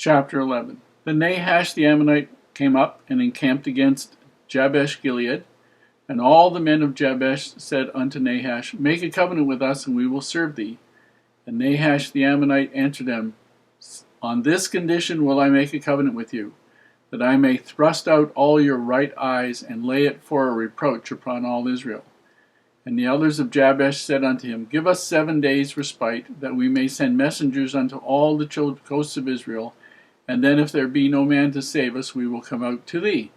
Chapter 11. Then Nahash the Ammonite came up and encamped against Jabesh Gilead. And all the men of Jabesh said unto Nahash, Make a covenant with us, and we will serve thee. And Nahash the Ammonite answered them, On this condition will I make a covenant with you, that I may thrust out all your right eyes, and lay it for a reproach upon all Israel. And the elders of Jabesh said unto him, Give us 7 days' respite, that we may send messengers unto all the coasts of Israel, and then if there be no man to save us, we will come out to thee.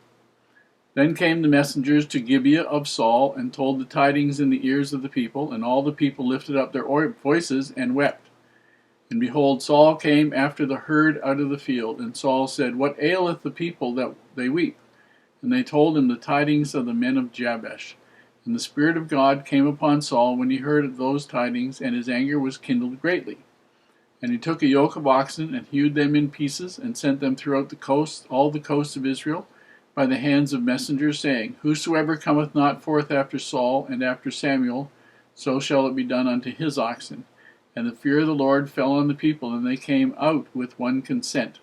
Then came the messengers to Gibeah of Saul, and told the tidings in the ears of the people, and all the people lifted up their voices and wept. And behold, Saul came after the herd out of the field, and Saul said, What aileth the people that they weep? And they told him the tidings of the men of Jabesh. And the Spirit of God came upon Saul when he heard of those tidings, and his anger was kindled greatly. And he took a yoke of oxen, and hewed them in pieces, and sent them throughout the coast, all the coasts of Israel, by the hands of messengers, saying, Whosoever cometh not forth after Saul and after Samuel, so shall it be done unto his oxen. And the fear of the Lord fell on the people, and they came out with one consent.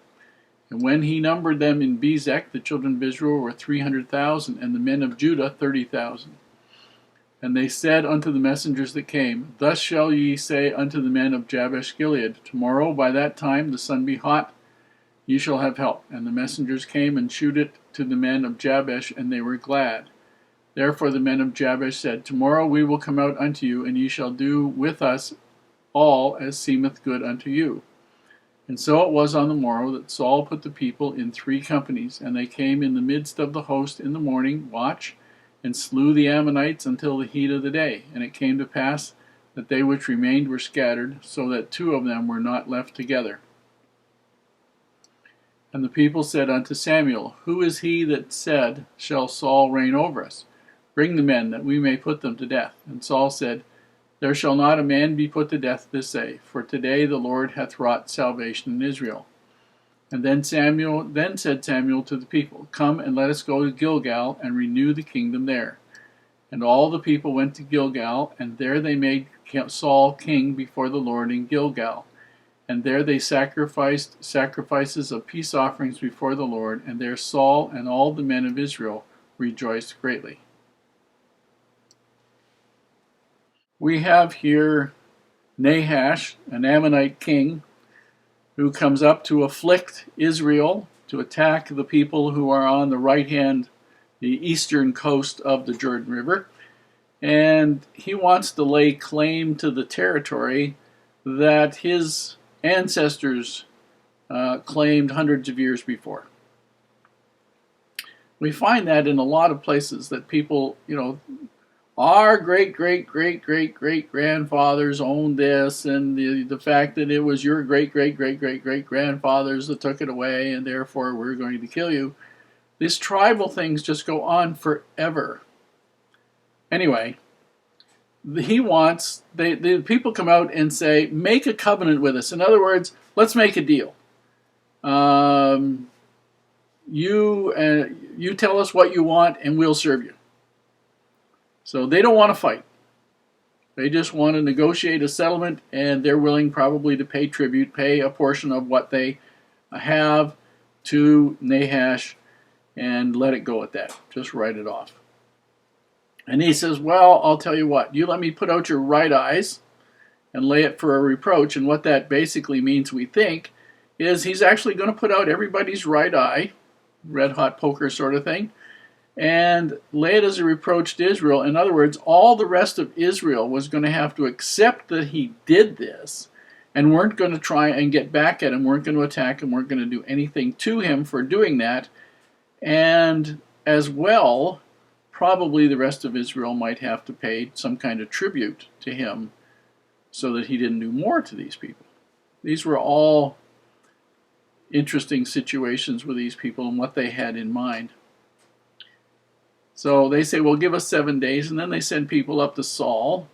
And when he numbered them in Bezek, the children of Israel were 300,000, and the men of Judah 30,000. And they said unto the messengers that came, Thus shall ye say unto the men of Jabesh Gilead, Tomorrow by that time the sun be hot, ye shall have help. And the messengers came and shewed it to the men of Jabesh, and they were glad. Therefore the men of Jabesh said, Tomorrow we will come out unto you, and ye shall do with us all as seemeth good unto you. And so it was on the morrow that Saul put the people in 3 companies, and they came in the midst of the host in the morning watch, and slew the Ammonites until the heat of the day. And it came to pass that they which remained were scattered, so that 2 of them were not left together. And the people said unto Samuel, Who is he that said, Shall Saul reign over us? Bring the men, that we may put them to death. And Saul said, There shall not a man be put to death this day, for today the Lord hath wrought salvation in Israel. And then said Samuel to the people, Come and let us go to Gilgal, and renew the kingdom there. And all the people went to Gilgal, and there they made Saul king before the Lord in Gilgal. And there they sacrificed sacrifices of peace offerings before the Lord, and there Saul and all the men of Israel rejoiced greatly. We have here Nahash, an Ammonite king, who comes up to afflict Israel, to attack the people who are on the right hand, the eastern coast of the Jordan River. And he wants to lay claim to the territory that his ancestors claimed hundreds of years before. We find that in a lot of places, that people, our great-great-great-great-great-grandfathers owned this, and the fact that it was your great-great-great-great-great-grandfathers that took it away, and therefore we're going to kill you. These tribal things just go on forever. Anyway, the people come out and say, make a covenant with us. In other words, let's make a deal. You tell us what you want, and we'll serve you. So they don't want to fight. They just want to negotiate a settlement, and they're willing probably to pay tribute, pay a portion of what they have to Nahash, and let it go at that. Just write it off. And he says, well, I'll tell you what. You let me put out your right eyes and lay it for a reproach. And what that basically means, we think, is he's actually going to put out everybody's right eye, red hot poker sort of thing, and lay it as a reproach to Israel. In other words, all the rest of Israel was going to have to accept that he did this, and weren't going to try and get back at him, weren't going to attack him, weren't going to do anything to him for doing that. And as well, probably the rest of Israel might have to pay some kind of tribute to him so that he didn't do more to these people. These were all interesting situations with these people and what they had in mind. So they say, well, give us 7 days, and then they send people up to Saul.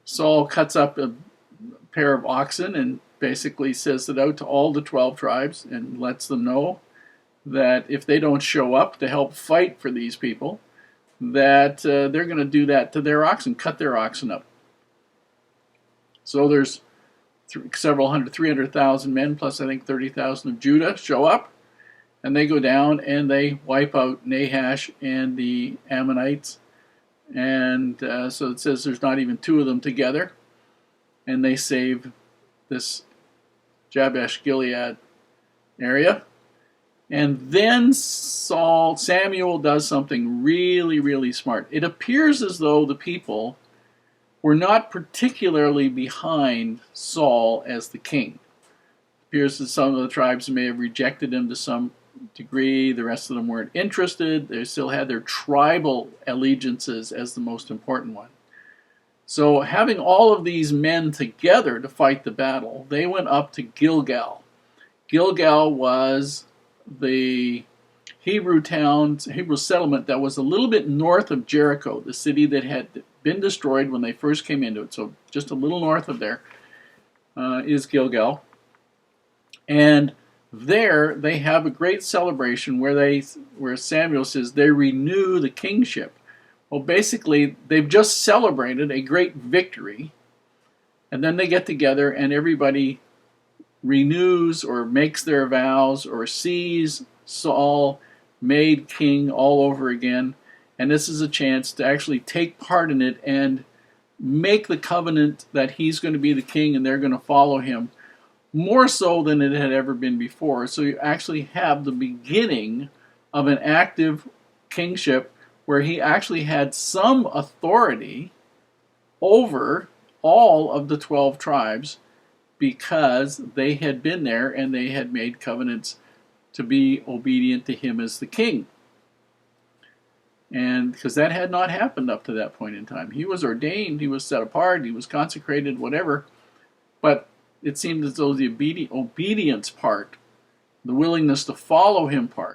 Saul cuts up a pair of oxen and basically says it out to all the 12 tribes and lets them know that if they don't show up to help fight for these people, that they're going to do that to their oxen, cut their oxen up. So there's several hundred, 300,000 men, plus I think 30,000 of Judah, show up. And they go down and they wipe out Nahash and the Ammonites. And so it says there's not even two of them together. And they save this Jabesh Gilead area. And then Samuel does something really, really smart. It appears as though the people were not particularly behind Saul as the king. It appears that some of the tribes may have rejected him to some degree. The rest of them weren't interested. They still had their tribal allegiances as the most important one. So having all of these men together to fight the battle, they went up to Gilgal. Gilgal was the Hebrew settlement that was a little bit north of Jericho, the city that had been destroyed when they first came into it. So just a little north of there is Gilgal. And there they have a great celebration where Samuel says they renew the kingship. Well, basically, they've just celebrated a great victory, and then they get together and everybody renews or makes their vows or sees Saul made king all over again. And this is a chance to actually take part in it and make the covenant that he's going to be the king and they're going to follow him, more so than it had ever been before. So you actually have the beginning of an active kingship where he actually had some authority over all of the 12 tribes because they had been there and they had made covenants to be obedient to him as the king. And because that had not happened up to that point in time. He was ordained, he was set apart, he was consecrated, whatever. But it seemed as though the obedience part, the willingness to follow him part,